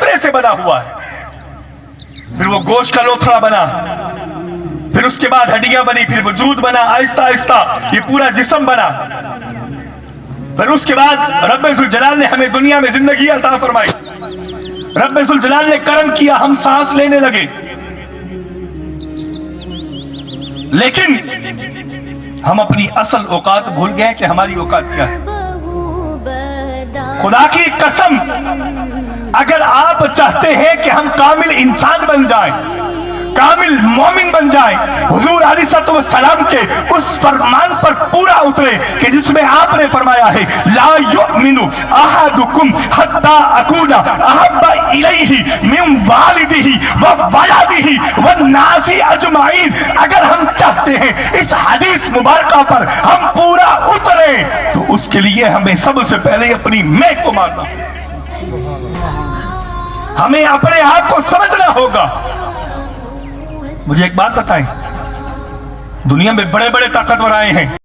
उतरे से बना हुआ है, फिर वो गोश्त का लोथड़ा बना, फिर उसके बाद हड्डियां बनी, फिर वजूद बना, आहिस्ता आहिस्ता ये पूरा जिस्म बना। फिर उसके बाद रब्बे जुल जलाल ने हमें दुनिया में जिंदगी अता फरमाई, रब्बे जुल जलाल ने करम किया, हम सांस लेने लगे। लेकिन हम अपनी असल औकात भूल गए कि हमारी औकात क्या है। खुदा की कसम, अगर आप चाहते हैं कि हम कामिल इंसान बन जाएं, कामिल मोमिन बन जाएं, हुजूर अलैहिस्सलाम के उस फरमान पर पूरा उतरे कि जिसमें आपने फरमाया है ला युमिनु अहदुकुम हत्ता अकूना अहब्बा इलैहि मिन वालिदिही व वलदिही व नासी अजमाइन। अगर हम चाहते हैं इस हदीस मुबारका पर हम पूरा उतरे तो उसके लिए हमें सबसे पहले अपनी मैं को मानना, हमें अपने आप को समझना होगा। मुझे एक बात बताएं, दुनिया में बड़े बड़े ताकतवर आए हैं,